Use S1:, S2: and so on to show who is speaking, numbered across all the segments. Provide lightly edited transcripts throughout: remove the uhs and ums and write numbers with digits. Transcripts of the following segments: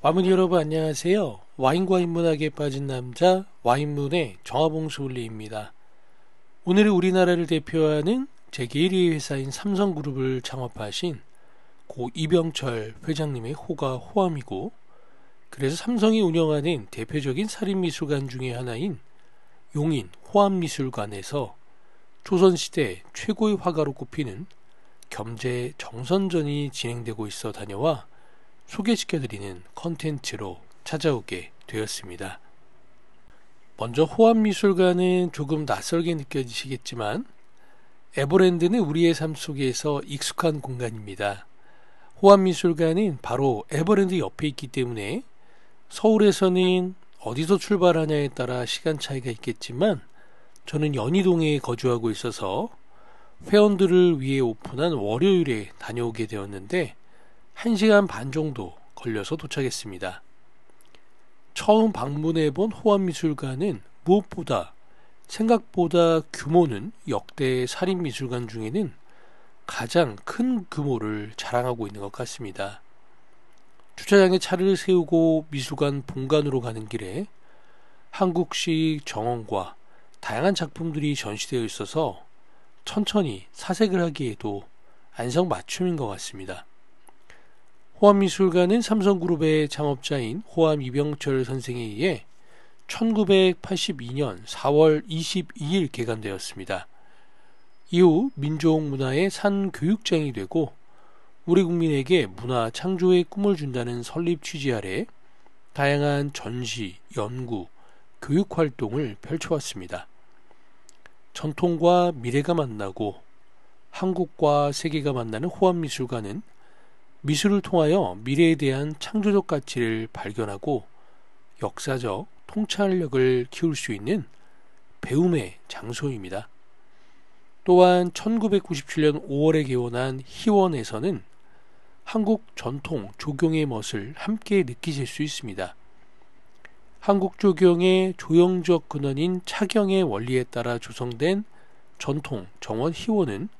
S1: 와문이 여러분 안녕하세요. 와인과 인문학에 빠진 남자 와인문의 정화봉수울리입니다. 오늘은 우리나라를 대표하는 제1위 회사인 삼성그룹을 창업하신 고 이병철 회장님의 호가 호암이고, 그래서 삼성이 운영하는 대표적인 사립미술관 중의 하나인 용인 호암미술관에서 조선시대 최고의 화가로 꼽히는 겸재 정선전이 진행되고 있어 다녀와 소개시켜드리는 컨텐츠로 찾아오게 되었습니다. 먼저 호암미술관은 조금 낯설게 느껴지시겠지만 에버랜드는 우리의 삶 속에서 익숙한 공간입니다. 호암미술관은 바로 에버랜드 옆에 있기 때문에 서울에서는 어디서 출발하냐에 따라 시간 차이가 있겠지만 저는 연희동에 거주하고 있어서 회원들을 위해 오픈한 월요일에 다녀오게 되었는데 1시간 반 정도 걸려서 도착했습니다. 처음 방문해본 호암미술관은 무엇보다 생각보다 규모는 역대 사립미술관 중에는 가장 큰 규모를 자랑하고 있는 것 같습니다. 주차장에 차를 세우고 미술관 본관으로 가는 길에 한국식 정원과 다양한 작품들이 전시되어 있어서 천천히 사색을 하기에도 안성맞춤인 것 같습니다. 호암미술관은 삼성그룹의 창업자인 호암 이병철 선생에 의해 1982년 4월 22일 개관되었습니다. 이후 민족문화의 산교육장이 되고 우리 국민에게 문화 창조의 꿈을 준다는 설립 취지 아래 다양한 전시, 연구, 교육 활동을 펼쳐왔습니다. 전통과 미래가 만나고 한국과 세계가 만나는 호암미술관은 미술을 통하여 미래에 대한 창조적 가치를 발견하고 역사적 통찰력을 키울 수 있는 배움의 장소입니다. 또한 1997년 5월에 개원한 희원에서는 한국 전통 조경의 멋을 함께 느끼실 수 있습니다. 한국 조경의 조형적 근원인 차경의 원리에 따라 조성된 전통 정원 희원은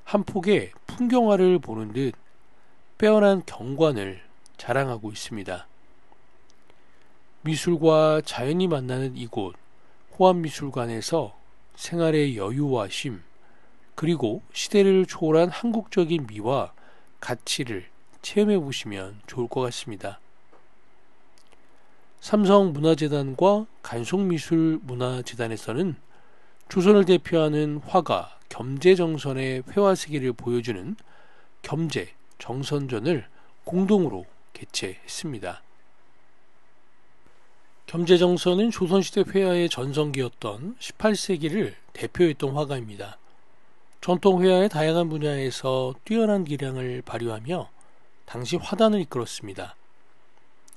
S1: 한 폭의 풍경화를 보는 듯 빼어난 경관을 자랑하고 있습니다. 미술과 자연이 만나는 이곳 호암미술관에서 생활의 여유와 쉼, 그리고 시대를 초월한 한국적인 미와 가치를 체험해 보시면 좋을 것 같습니다. 삼성문화재단과 간송미술문화재단에서는 조선을 대표하는 화가 겸재정선의 회화세계를 보여주는 겸재 정선전을 공동으로 개최했습니다. 겸재정선은 조선시대 회화의 전성기였던 18세기를 대표했던 화가입니다. 전통 회화의 다양한 분야에서 뛰어난 기량을 발휘하며 당시 화단을 이끌었습니다.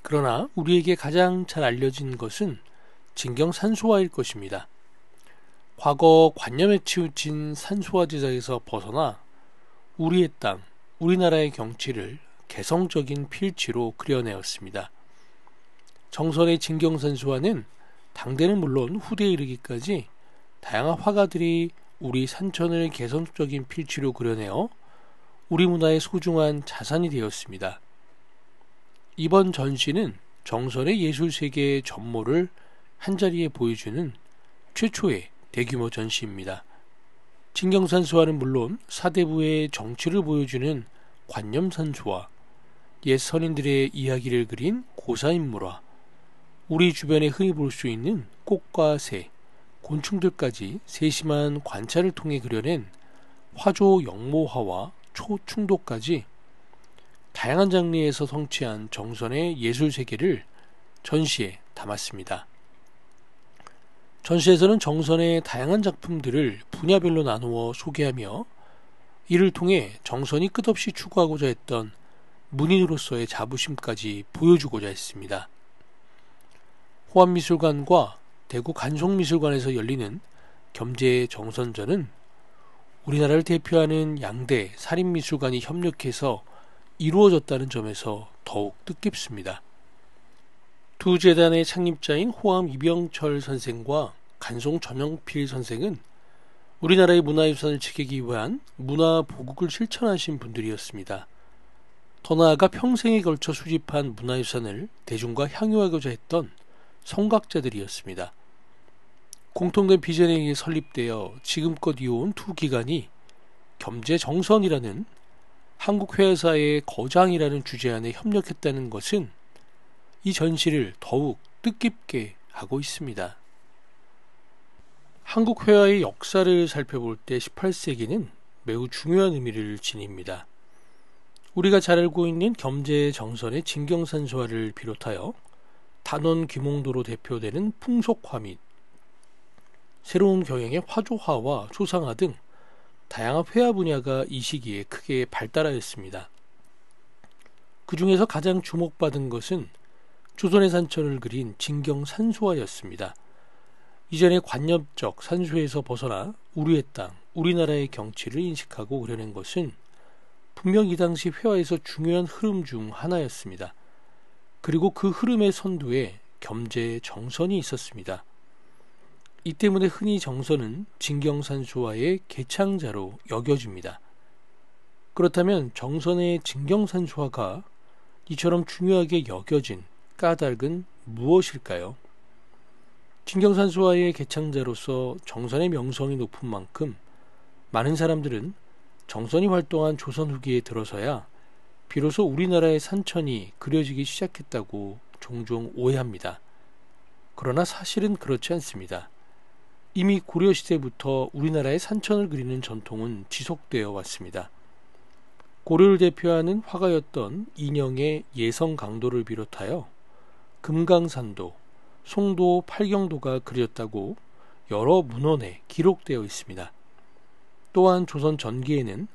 S1: 그러나 우리에게 가장 잘 알려진 것은 진경산수화일 것입니다. 과거 관념에 치우친 산수화 제작에서 벗어나 우리의 땅, 우리나라의 경치를 개성적인 필치로 그려내었습니다. 정선의 진경산수화는 당대는 물론 후대에 이르기까지 다양한 화가들이 우리 산천을 개성적인 필치로 그려내어 우리 문화의 소중한 자산이 되었습니다. 이번 전시는 정선의 예술세계의 전모를 한자리에 보여주는 최초의 대규모 전시입니다. 진경산수화는 물론 사대부의 정치를 보여주는 관념산수화, 옛 선인들의 이야기를 그린 고사인물화, 우리 주변에 흔히 볼 수 있는 꽃과 새, 곤충들까지 세심한 관찰을 통해 그려낸 화조 영모화와 초충도까지 다양한 장르에서 성취한 정선의 예술세계를 전시에 담았습니다. 전시에서는 정선의 다양한 작품들을 분야별로 나누어 소개하며 이를 통해 정선이 끝없이 추구하고자 했던 문인으로서의 자부심까지 보여주고자 했습니다. 호암미술관과 대구 간송미술관에서 열리는 겸재 정선전은 우리나라를 대표하는 양대 사립미술관이 협력해서 이루어졌다는 점에서 더욱 뜻깊습니다. 두 재단의 창립자인 호암 이병철 선생과 간송 전영필 선생은 우리나라의 문화유산을 지키기 위한 문화보국을 실천하신 분들이었습니다. 더 나아가 평생에 걸쳐 수집한 문화유산을 대중과 향유하고자 했던 성각자들이었습니다. 공통된 비전에 의해 설립되어 지금껏 이어온 두 기관이 겸재정선이라는 한국 회화사의 거장이라는 주제 안에 협력했다는 것은 이 전시를 더욱 뜻깊게 하고 있습니다. 한국 회화의 역사를 살펴볼 때 18세기는 매우 중요한 의미를 지닙니다. 우리가 잘 알고 있는 겸재정선의 진경산수화를 비롯하여 단원 귀몽도로 대표되는 풍속화 및 새로운 경영의 화조화와 초상화 등 다양한 회화 분야가 이 시기에 크게 발달하였습니다. 그 중에서 가장 주목받은 것은 조선의 산천을 그린 진경산수화였습니다. 이전의 관념적 산수에서 벗어나 우리의 땅, 우리나라의 경치를 인식하고 그려낸 것은 분명 이 당시 회화에서 중요한 흐름 중 하나였습니다. 그리고 그 흐름의 선두에 겸재정선이 있었습니다. 이 때문에 흔히 정선은 진경산수화의 개창자로 여겨집니다. 그렇다면 정선의 진경산수화가 이처럼 중요하게 여겨진 까닭은 무엇일까요? 진경산수화의 개창자로서 정선의 명성이 높은 만큼 많은 사람들은 정선이 활동한 조선 후기에 들어서야 비로소 우리나라의 산천이 그려지기 시작했다고 종종 오해합니다. 그러나 사실은 그렇지 않습니다. 이미 고려시대부터 우리나라의 산천을 그리는 전통은 지속되어 왔습니다. 고려를 대표하는 화가였던 인영의 예성강도를 비롯하여 금강산도, 송도, 팔경도가 그렸다고 여러 문헌에 기록되어 있습니다. 또한 조선 전기에는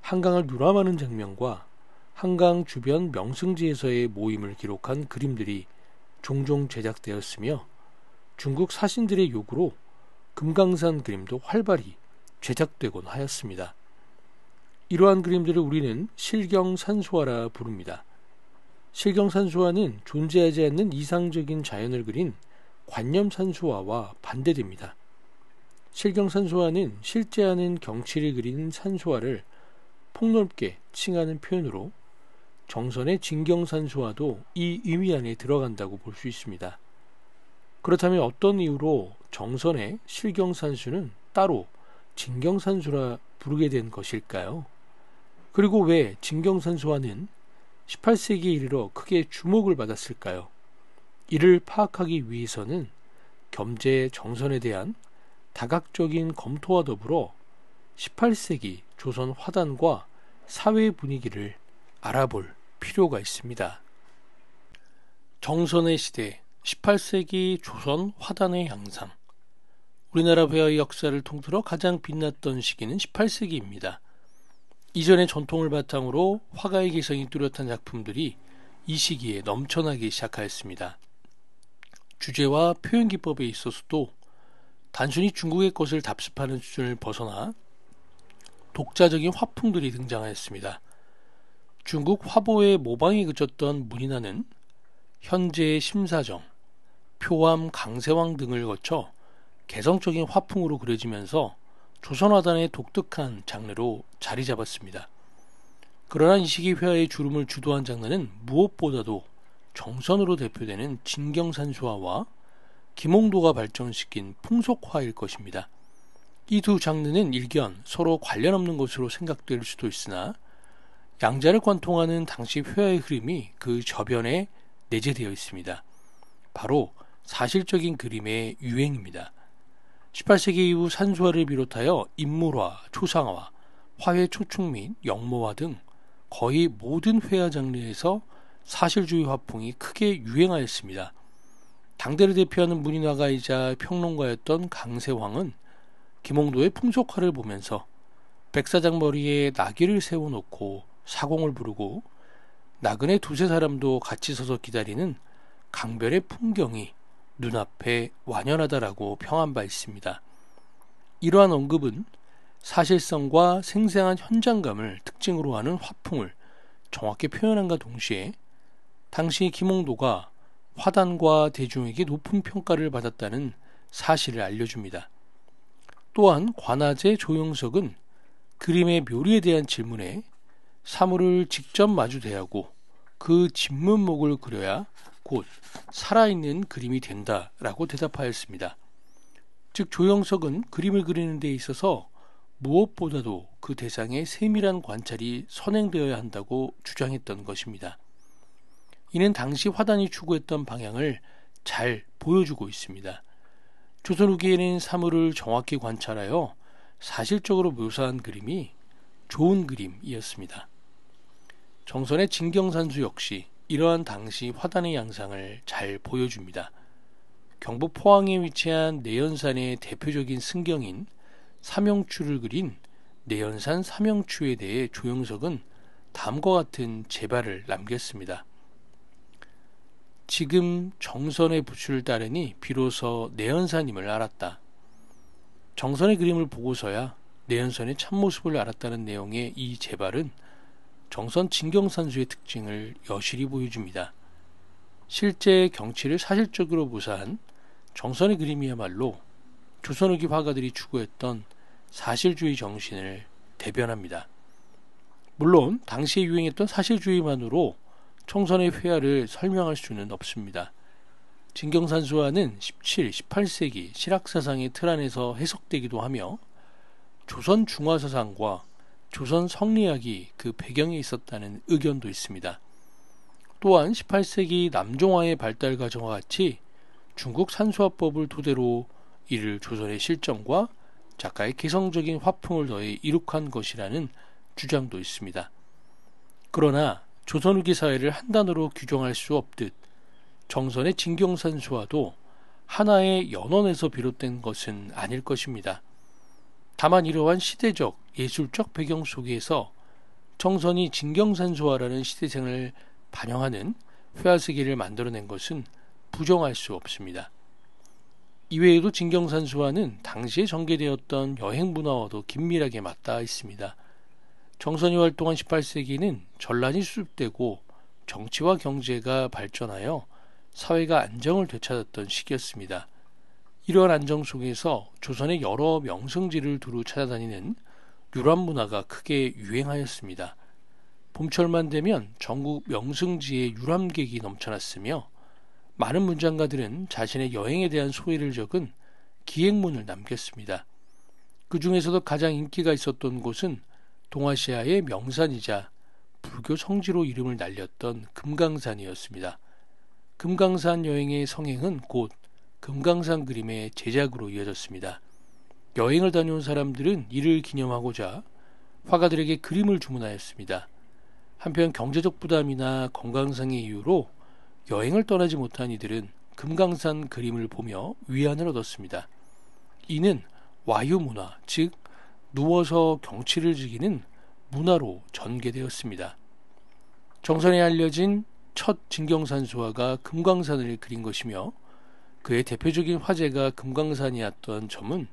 S1: 한강을 유람하는 장면과 한강 주변 명승지에서의 모임을 기록한 그림들이 종종 제작되었으며 중국 사신들의 요구로 금강산 그림도 활발히 제작되곤 하였습니다. 이러한 그림들을 우리는 실경산수화라 부릅니다. 실경산수화는 존재하지 않는 이상적인 자연을 그린 관념산수화와 반대됩니다. 실경산수화는 실제 않은 경치를 그리는 산수화를 폭넓게 칭하는 표현으로 정선의 진경산수화도 이 의미 안에 들어간다고 볼 수 있습니다. 그렇다면 어떤 이유로 정선의 실경산수는 따로 진경산수라 부르게 된 것일까요? 그리고 왜 진경산수화는 18세기에 이르러 크게 주목을 받았을까요? 이를 파악하기 위해서는 겸재정선에 대한 다각적인 검토와 더불어 18세기 조선 화단과 사회 분위기를 알아볼 필요가 있습니다. 정선의 시대, 18세기 조선 화단의 양상. 우리나라 회화의 역사를 통틀어 가장 빛났던 시기는 18세기입니다. 이전의 전통을 바탕으로 화가의 개성이 뚜렷한 작품들이 이 시기에 넘쳐나기 시작하였습니다. 주제와 표현 기법에 있어서도 단순히 중국의 것을 답습하는 수준을 벗어나 독자적인 화풍들이 등장하였습니다. 중국 화보의 모방에 그쳤던 문인화는 현재의 심사정, 표암, 강세왕 등을 거쳐 개성적인 화풍으로 그려지면서 조선화단의 독특한 장르로 자리 잡았습니다. 그러나 이 시기 회화의 주름을 주도한 장르는 무엇보다도 정선으로 대표되는 진경산수화와 김홍도가 발전시킨 풍속화일 것입니다. 이 두 장르는 일견 서로 관련 없는 것으로 생각될 수도 있으나 양자를 관통하는 당시 회화의 흐름이 그 저변에 내재되어 있습니다. 바로 사실적인 그림의 유행입니다. 18세기 이후 산수화를 비롯하여 인물화, 초상화, 화훼 초축 및 영모화 등 거의 모든 회화 장르에서 사실주의 화풍이 크게 유행하였습니다. 당대를 대표하는 문인화가이자 평론가였던 강세황은 김홍도의 풍속화를 보면서 백사장 머리에 나귀를 세워놓고 사공을 부르고 나그네 두세 사람도 같이 서서 기다리는 강별의 풍경이 눈앞에 완연하다라고 평한 바 있습니다. 이러한 언급은 사실성과 생생한 현장감을 특징으로 하는 화풍을 정확히 표현한과 동시에 당시 김홍도가 화단과 대중에게 높은 평가를 받았다는 사실을 알려줍니다. 또한 관아제 조영석은 그림의 묘리에 대한 질문에 사물을 직접 마주 대하고 그 진면목을 그려야 곧 살아있는 그림이 된다라고 대답하였습니다. 즉 조영석은 그림을 그리는 데 있어서 무엇보다도 그 대상의 세밀한 관찰이 선행되어야 한다고 주장했던 것입니다. 이는 당시 화단이 추구했던 방향을 잘 보여주고 있습니다. 조선 후기에는 사물을 정확히 관찰하여 사실적으로 묘사한 그림이 좋은 그림이었습니다. 정선의 진경산수 역시 이러한 당시 화단의 양상을 잘 보여줍니다. 경북 포항에 위치한 내연산의 대표적인 승경인 삼영추를 그린 내연산 삼영추에 대해 조영석은 다음과 같은 제발을 남겼습니다. 지금 정선의 부추를 따르니 비로소 내연산임을 알았다. 정선의 그림을 보고서야 내연산의 참모습을 알았다는 내용의 이 제발은 정선 진경산수의 특징을 여실히 보여줍니다. 실제 경치를 사실적으로 묘사한 정선의 그림이야말로 조선 후기 화가들이 추구했던 사실주의 정신을 대변합니다. 물론 당시에 유행했던 사실주의만으로 청선의 회화를 설명할 수는 없습니다. 진경산수화는 17, 18세기 실학사상의 틀 안에서 해석되기도 하며 조선 중화사상과 조선 성리학이 그 배경에 있었다는 의견도 있습니다. 또한 18세기 남종화의 발달 과정과 같이 중국 산수화법을 토대로 이를 조선의 실정과 작가의 개성적인 화풍을 더해 이룩한 것이라는 주장도 있습니다. 그러나 조선 후기 사회를 한 단어로 규정할 수 없듯 정선의 진경산수화도 하나의 연원에서 비롯된 것은 아닐 것입니다. 다만 이러한 시대적, 예술적 배경 속에서 정선이 진경산수화라는 시대생을 반영하는 회화세계를 만들어낸 것은 부정할 수 없습니다. 이외에도 진경산수화는 당시에 전개되었던 여행문화와도 긴밀하게 맞닿아 있습니다. 정선이 활동한 18세기는 전란이 수습되고 정치와 경제가 발전하여 사회가 안정을 되찾았던 시기였습니다. 이러한 안정 속에서 조선의 여러 명승지를 두루 찾아다니는 유람 문화가 크게 유행하였습니다. 봄철만 되면 전국 명승지에 유람객이 넘쳐났으며 많은 문장가들은 자신의 여행에 대한 소회를 적은 기행문을 남겼습니다. 그 중에서도 가장 인기가 있었던 곳은 동아시아의 명산이자 불교 성지로 이름을 날렸던 금강산이었습니다. 금강산 여행의 성행은 곧 금강산 그림의 제작으로 이어졌습니다. 여행을 다녀온 사람들은 이를 기념하고자 화가들에게 그림을 주문하였습니다. 한편 경제적 부담이나 건강상의 이유로 여행을 떠나지 못한 이들은 금강산 그림을 보며 위안을 얻었습니다. 이는 와유문화, 즉 누워서 경치를 즐기는 문화로 전개되었습니다. 정선에 알려진 첫 진경산수화가 금강산을 그린 것이며 그의 대표적인 화제가 금강산이었던 점은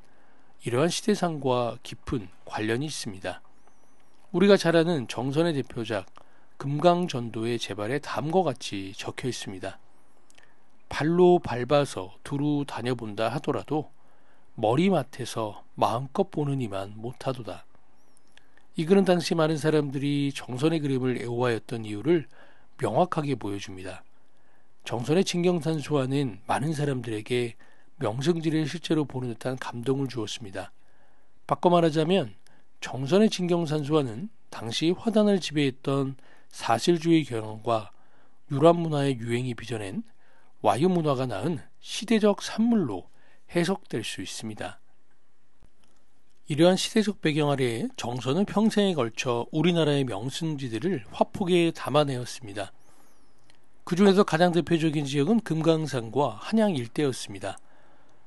S1: 이러한 시대상과 깊은 관련이 있습니다. 우리가 잘 아는 정선의 대표작 금강전도의 제발에 다음과 같이 적혀 있습니다. 발로 밟아서 두루 다녀본다 하더라도 머리맡에서 마음껏 보는 이만 못하도다. 이 글은 당시 많은 사람들이 정선의 그림을 애호하였던 이유를 명확하게 보여줍니다. 정선의 진경산수화는 많은 사람들에게 명승지를 실제로 보는 듯한 감동을 주었습니다. 바꿔 말하자면 정선의 진경산수화는 당시 화단을 지배했던 사실주의 경향과 유람문화의 유행이 빚어낸 와유문화가 낳은 시대적 산물로 해석될 수 있습니다. 이러한 시대적 배경 아래에 정선은 평생에 걸쳐 우리나라의 명승지들을 화폭에 담아내었습니다. 그 중에서 가장 대표적인 지역은 금강산과 한양 일대였습니다.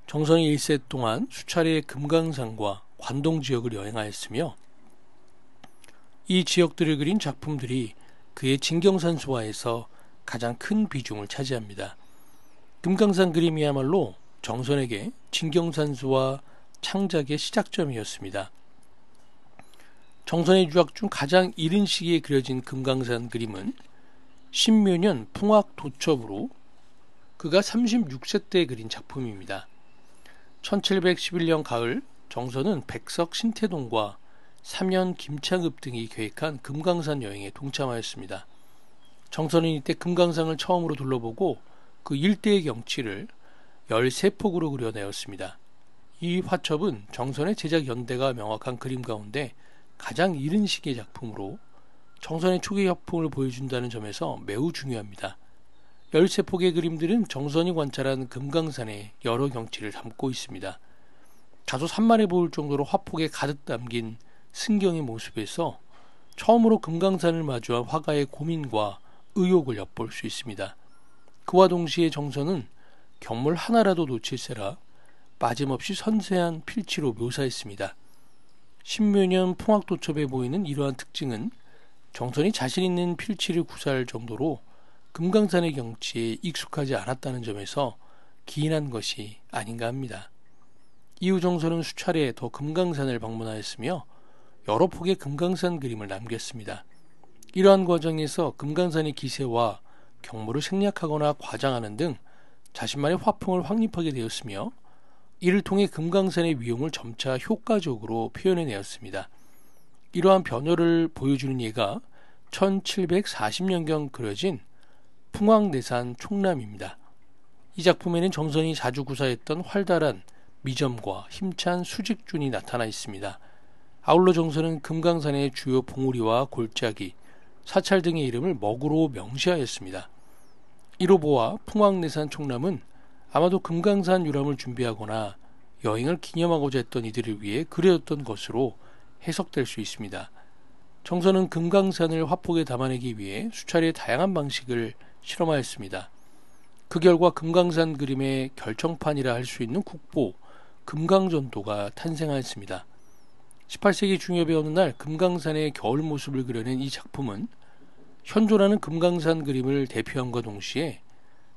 S1: 정선이 1세 동안 수차례 금강산과 관동 지역을 여행하였으며 이 지역들을 그린 작품들이 그의 진경산수화에서 가장 큰 비중을 차지합니다. 금강산 그림이야말로 정선에게 진경산수화 창작의 시작점이었습니다. 정선의 유학 중 가장 이른 시기에 그려진 금강산 그림은 신묘년 풍악도첩으로 그가 36세 때 그린 작품입니다. 1711년 가을 정선은 백석 신태동과 삼연 김창읍 등이 계획한 금강산 여행에 동참하였습니다. 정선은 이때 금강산을 처음으로 둘러보고 그 일대의 경치를 13폭으로 그려내었습니다. 이 화첩은 정선의 제작 연대가 명확한 그림 가운데 가장 이른 시기의 작품으로 정선의 초기 작품을 보여준다는 점에서 매우 중요합니다. 13폭의 그림들은 정선이 관찰한 금강산의 여러 경치를 담고 있습니다. 다소 산만해 보일 정도로 화폭에 가득 담긴 승경의 모습에서 처음으로 금강산을 마주한 화가의 고민과 의욕을 엿볼 수 있습니다. 그와 동시에 정선은 경물 하나라도 놓칠세라 빠짐없이 섬세한 필치로 묘사했습니다. 신묘년 풍악도첩에 보이는 이러한 특징은 정선이 자신 있는 필치를 구사할 정도로 금강산의 경치에 익숙하지 않았다는 점에서 기인한 것이 아닌가 합니다. 이후 정선은 수차례 더 금강산을 방문하였으며 여러 폭의 금강산 그림을 남겼습니다. 이러한 과정에서 금강산의 기세와 경물을 생략하거나 과장하는 등 자신만의 화풍을 확립하게 되었으며 이를 통해 금강산의 위용을 점차 효과적으로 표현해내었습니다. 이러한 변화를 보여주는 예가 1740년경 그려진 풍왕내산 총람입니다. 이 작품에는 정선이 자주 구사했던 활달한 미점과 힘찬 수직준이 나타나 있습니다. 아울러 정선은 금강산의 주요 봉우리와 골짜기, 사찰 등의 이름을 먹으로 명시하였습니다. 이로 보아 풍왕내산 총람은 아마도 금강산 유람을 준비하거나 여행을 기념하고자 했던 이들을 위해 그려졌던 것으로 해석될 수 있습니다. 정선은 금강산을 화폭에 담아내기 위해 수차례 다양한 방식을 실험하였습니다. 그 결과 금강산 그림의 결정판이라 할 수 있는 국보 금강전도가 탄생하였습니다. 18세기 중엽의 어느 날 금강산의 겨울 모습을 그려낸 이 작품은 현존하는 금강산 그림을 대표함과 동시에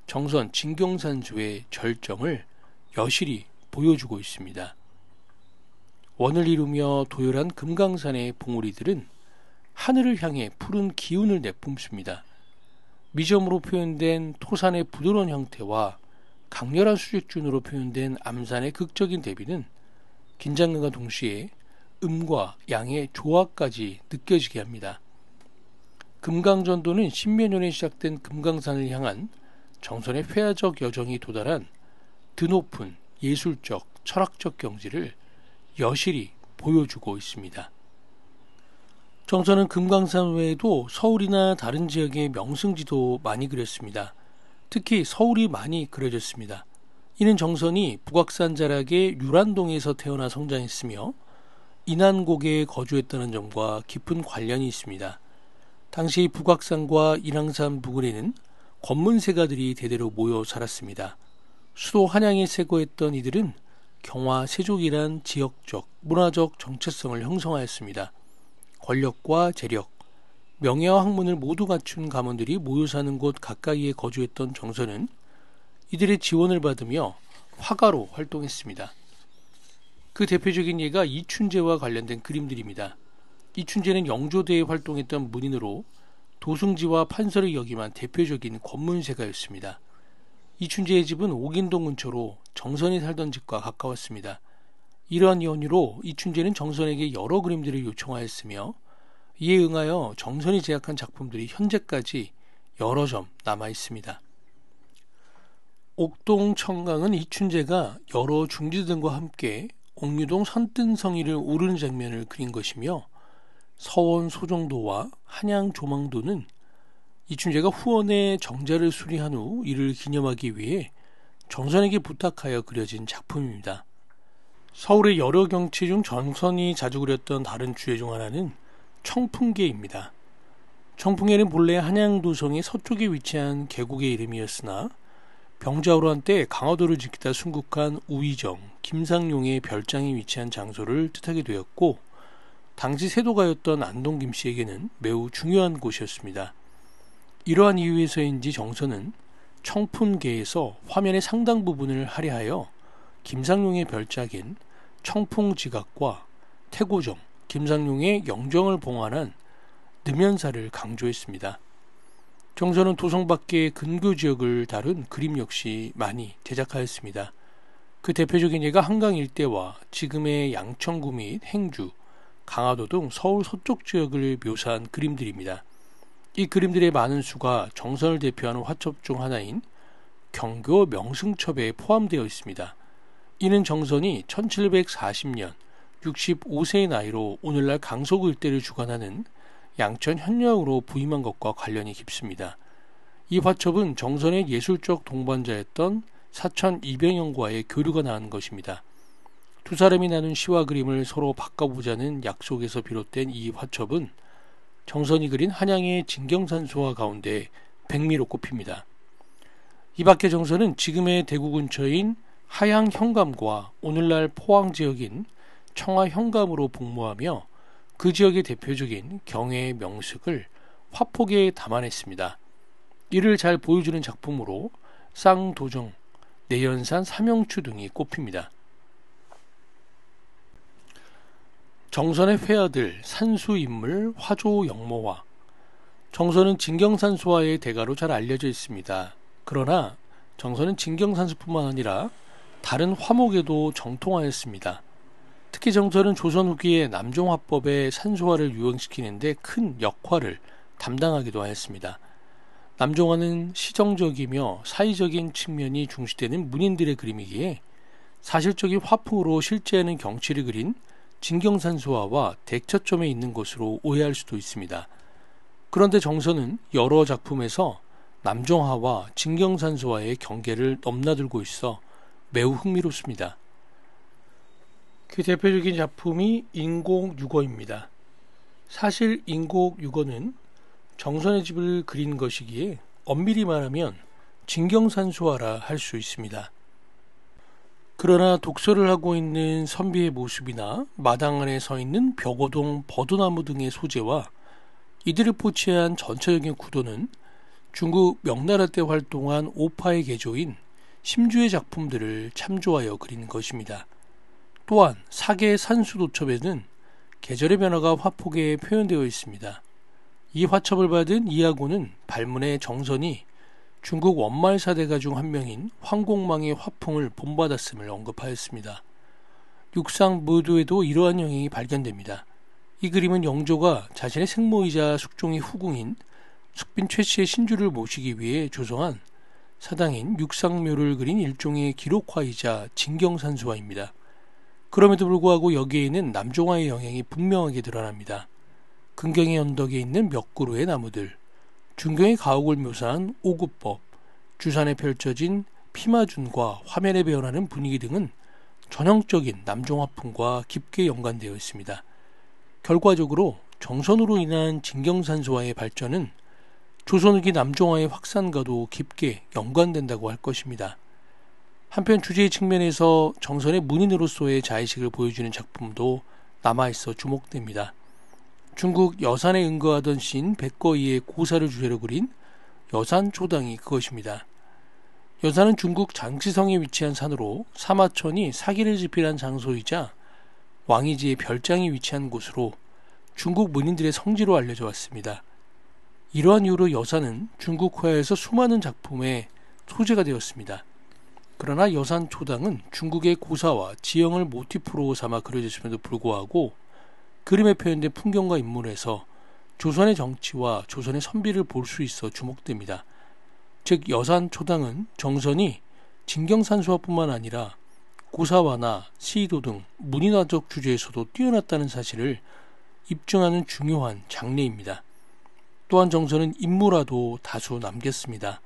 S1: 정선 진경산주의 절정을 여실히 보여주고 있습니다. 원을 이루며 도열한 금강산의 봉우리들은 하늘을 향해 푸른 기운을 내뿜습니다. 미점으로 표현된 토산의 부드러운 형태와 강렬한 수직준으로 표현된 암산의 극적인 대비는 긴장감과 동시에 음과 양의 조화까지 느껴지게 합니다. 금강전도는 신묘년에 시작된 금강산을 향한 정선의 회화적 여정이 도달한 드높은 예술적, 철학적 경지를 여실히 보여주고 있습니다. 정선은 금강산 외에도 서울이나 다른 지역의 명승지도 많이 그렸습니다. 특히 서울이 많이 그려졌습니다. 이는 정선이 북악산 자락의 유란동에서 태어나 성장했으며 인안고개에 거주했다는 점과 깊은 관련이 있습니다. 당시 북악산과 인왕산 부근에는 권문세가들이 대대로 모여 살았습니다. 수도 한양에 세거했던 이들은 경화 세족이란 지역적, 문화적 정체성을 형성하였습니다. 권력과 재력, 명예와 학문을 모두 갖춘 가문들이 모여 사는 곳 가까이에 거주했던 정선은 이들의 지원을 받으며 화가로 활동했습니다. 그 대표적인 예가 이춘재와 관련된 그림들입니다. 이춘재는 영조대에 활동했던 문인으로 도승지와 판서를 역임한 대표적인 권문세가였습니다. 이춘재의 집은 옥인동 근처로 정선이 살던 집과 가까웠습니다. 이러한 연유로 이춘재는 정선에게 여러 그림들을 요청하였으며 이에 응하여 정선이 제작한 작품들이 현재까지 여러 점 남아 있습니다. 옥동 청강은 이춘재가 여러 중지들과 함께 옥류동 선뜬성이를 오르는 장면을 그린 것이며 서원 소정도와 한양 조망도는 이춘재가 후원의 정자를 수리한 후 이를 기념하기 위해 정선에게 부탁하여 그려진 작품입니다. 서울의 여러 경치 중 정선이 자주 그렸던 다른 주제 중 하나는 청풍계입니다. 청풍계는 본래 한양도성의 서쪽에 위치한 계곡의 이름이었으나 병자호로 한때 강화도를 지키다 순국한 우의정, 김상용의 별장이 위치한 장소를 뜻하게 되었고 당시 세도가였던 안동 김씨에게는 매우 중요한 곳이었습니다. 이러한 이유에서인지 정선은 청풍계에서 화면의 상당 부분을 할애하여 김상용의 별작인 청풍지각과 태고정, 김상용의 영정을 봉환한 느면사를 강조했습니다. 정선은 도성 밖의 근교지역을 다룬 그림 역시 많이 제작하였습니다. 그 대표적인 예가 한강 일대와 지금의 양천구 및 행주, 강화도 등 서울 서쪽 지역을 묘사한 그림들입니다. 이 그림들의 많은 수가 정선을 대표하는 화첩 중 하나인 경교 명승첩에 포함되어 있습니다. 이는 정선이 1740년 65세의 나이로 오늘날 강서구 일대를 주관하는 양천 현령으로 부임한 것과 관련이 깊습니다. 이 화첩은 정선의 예술적 동반자였던 사천 이병영과의 교류가 나온 것입니다. 두 사람이 나눈 시와 그림을 서로 바꿔보자는 약속에서 비롯된 이 화첩은 정선이 그린 한양의 진경산수화 가운데 백미로 꼽힙니다. 이 밖에 정선은 지금의 대구 근처인 하양 현감과 오늘날 포항 지역인 청하 현감으로 복무하며 그 지역의 대표적인 경의 명식을 화폭에 담아냈습니다. 이를 잘 보여주는 작품으로 쌍도정, 내연산 삼형추 등이 꼽힙니다. 정선의 회아들 산수인물 화조 영모화. 정선은 진경산수화의 대가로 잘 알려져 있습니다. 그러나 정선은 진경산수뿐만 아니라 다른 화목에도 정통하였습니다. 특히 정선은 조선 후기의 남종화법의 산수화를 유행시키는 데 큰 역할을 담당하기도 하였습니다. 남종화는 시정적이며 사의적인 측면이 중시되는 문인들의 그림이기에 사실적인 화풍으로 실제하는 경치를 그린 진경산수화와 대처점에 있는 것으로 오해할 수도 있습니다. 그런데 정선은 여러 작품에서 남종화와 진경산수화의 경계를 넘나들고 있어 매우 흥미롭습니다. 그 대표적인 작품이 인곡유거입니다. 사실 인곡유거는 정선의 집을 그린 것이기에 엄밀히 말하면 진경산수화라 할 수 있습니다. 그러나 독서를 하고 있는 선비의 모습이나 마당 안에 서 있는 벽오동 버드나무 등의 소재와 이들을 포치한 전체적인 구도는 중국 명나라 때 활동한 오파의 개조인 심주의 작품들을 참조하여 그린 것입니다. 또한 사계 산수도첩에는 계절의 변화가 화폭에 표현되어 있습니다. 이 화첩을 받은 이하고는 발문의 정선이 중국 원말 사대가 중 한 명인 황공망의 화풍을 본받았음을 언급하였습니다. 육상 무드에도 이러한 영향이 발견됩니다. 이 그림은 영조가 자신의 생모이자 숙종의 후궁인 숙빈 최씨의 신주를 모시기 위해 조성한 사당인 육상묘를 그린 일종의 기록화이자 진경산수화입니다. 그럼에도 불구하고 여기에는 남종화의 영향이 분명하게 드러납니다. 근경의 언덕에 있는 몇 그루의 나무들, 중경의 가옥을 묘사한 오구법, 주산에 펼쳐진 피마준과 화면에 배어나는 분위기 등은 전형적인 남종화풍과 깊게 연관되어 있습니다. 결과적으로 정선으로 인한 진경산수화의 발전은 조선 후기 남종화의 확산과도 깊게 연관된다고 할 것입니다. 한편 주제의 측면에서 정선의 문인으로서의 자의식을 보여주는 작품도 남아있어 주목됩니다. 중국 여산에 응거하던 시인 백거이의 고사를 주제로 그린 여산초당이 그것입니다. 여산은 중국 장시성에 위치한 산으로 사마천이 사기를 집필한 장소이자 왕이지의 별장이 위치한 곳으로 중국 문인들의 성지로 알려져 왔습니다. 이러한 이유로 여산은 중국 화에서 수많은 작품의 소재가 되었습니다. 그러나 여산초당은 중국의 고사와 지형을 모티프로 삼아 그려졌음에도 불구하고 그림에 표현된 풍경과 인물에서 조선의 정치와 조선의 선비를 볼 수 있어 주목됩니다. 즉 여산초당은 정선이 진경산수화뿐만 아니라 고사화나 시도 등 문인화적 주제에서도 뛰어났다는 사실을 입증하는 중요한 장례입니다. 또한 정선은 인물화도 다수 남겼습니다.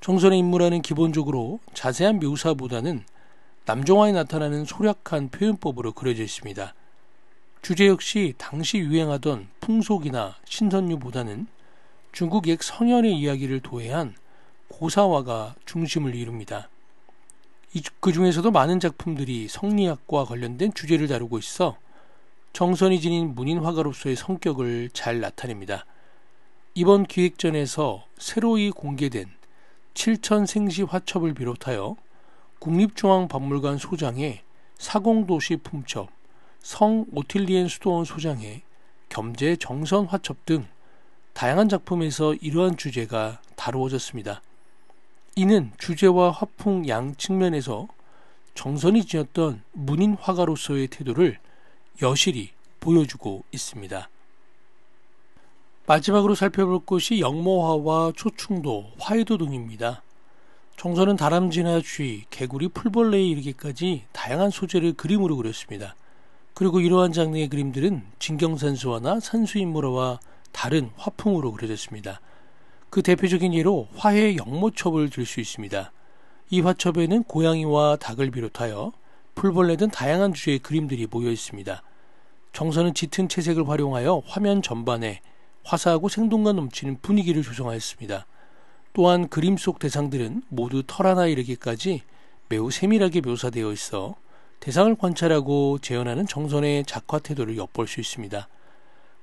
S1: 정선의 인물화는 기본적으로 자세한 묘사보다는 남종화에 나타나는 소략한 표현법으로 그려져 있습니다. 주제 역시 당시 유행하던 풍속이나 신선류보다는 중국 옛 성현의 이야기를 도해한 고사화가 중심을 이룹니다. 그 중에서도 많은 작품들이 성리학과 관련된 주제를 다루고 있어 정선이 지닌 문인 화가로서의 성격을 잘 나타냅니다. 이번 기획전에서 새로이 공개된 칠천생시 화첩을 비롯하여 국립중앙박물관 소장의 사공도시 품첩, 성 오틸리엔 수도원 소장의 겸재 정선 화첩 등 다양한 작품에서 이러한 주제가 다루어졌습니다. 이는 주제와 화풍 양 측면에서 정선이 지녔던 문인 화가로서의 태도를 여실히 보여주고 있습니다. 마지막으로 살펴볼 곳이 영모화와 초충도, 화해도 등입니다. 정선은 다람쥐나 쥐, 개구리, 풀벌레에 이르기까지 다양한 소재를 그림으로 그렸습니다. 그리고 이러한 장르의 그림들은 진경산수화나 산수인물화와 다른 화풍으로 그려졌습니다. 그 대표적인 예로 화해 영모첩을 들 수 있습니다. 이 화첩에는 고양이와 닭을 비롯하여 풀벌레 등 다양한 주제의 그림들이 모여 있습니다. 정선은 짙은 채색을 활용하여 화면 전반에 화사하고 생동감 넘치는 분위기를 조성하였습니다. 또한 그림 속 대상들은 모두 털 하나 이르기까지 매우 세밀하게 묘사되어 있어 대상을 관찰하고 재현하는 정선의 작화 태도를 엿볼 수 있습니다.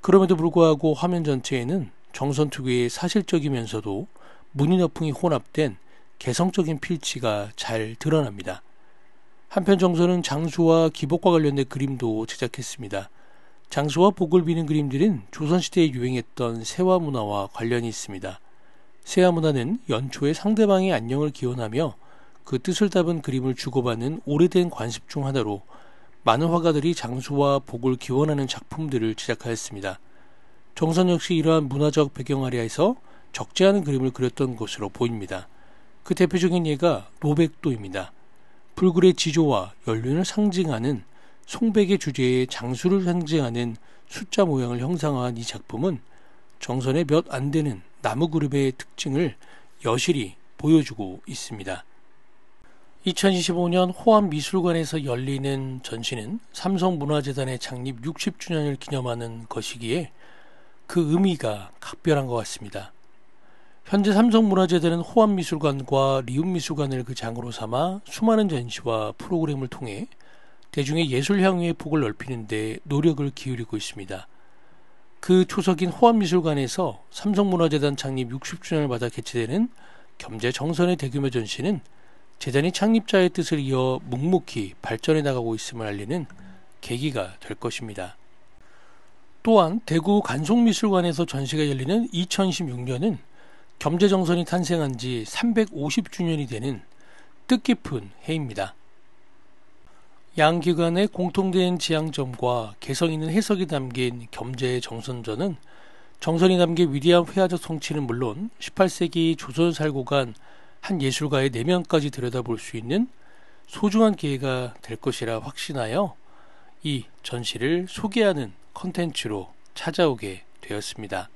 S1: 그럼에도 불구하고 화면 전체에는 정선 특유의 사실적이면서도 문인어풍이 혼합된 개성적인 필치가 잘 드러납니다. 한편 정선은 장수와 기복과 관련된 그림도 제작했습니다. 장수와 복을 비는 그림들은 조선시대에 유행했던 세화 문화와 관련이 있습니다. 세화 문화는 연초에 상대방의 안녕을 기원하며 그 뜻을 담은 그림을 주고받는 오래된 관습 중 하나로 많은 화가들이 장수와 복을 기원하는 작품들을 제작하였습니다. 정선 역시 이러한 문화적 배경 아래에서 적지 않은 그림을 그렸던 것으로 보입니다. 그 대표적인 예가 노백도입니다. 불굴의 지조와 연륜을 상징하는 송백의 주제에 장수를 상징하는 숫자 모양을 형상화한 이 작품은 정선의 몇 안 되는 나무 그룹의 특징을 여실히 보여주고 있습니다. 2025년 호암미술관에서 열리는 전시는 삼성문화재단의 창립 60주년을 기념하는 것이기에 그 의미가 각별한 것 같습니다. 현재 삼성문화재단은 호암미술관과 리움미술관을 그 장으로 삼아 수많은 전시와 프로그램을 통해 대중의 예술 향유의 폭을 넓히는 데 노력을 기울이고 있습니다. 그 초석인 호암미술관에서 삼성문화재단 창립 60주년을 맞아 개최되는 겸재 정선의 대규모 전시는 재단이 창립자의 뜻을 이어 묵묵히 발전해 나가고 있음을 알리는 계기가 될 것입니다. 또한 대구 간송미술관에서 전시가 열리는 2016년은 겸재정선이 탄생한 지 350주년이 되는 뜻깊은 해입니다. 양 기관의 공통된 지향점과 개성 있는 해석이 담긴 겸재의 정선전은 정선이 담긴 위대한 회화적 성취는 물론 18세기 조선을 살고 간 한 예술가의 내면까지 들여다볼 수 있는 소중한 기회가 될 것이라 확신하여 이 전시를 소개하는 컨텐츠로 찾아오게 되었습니다.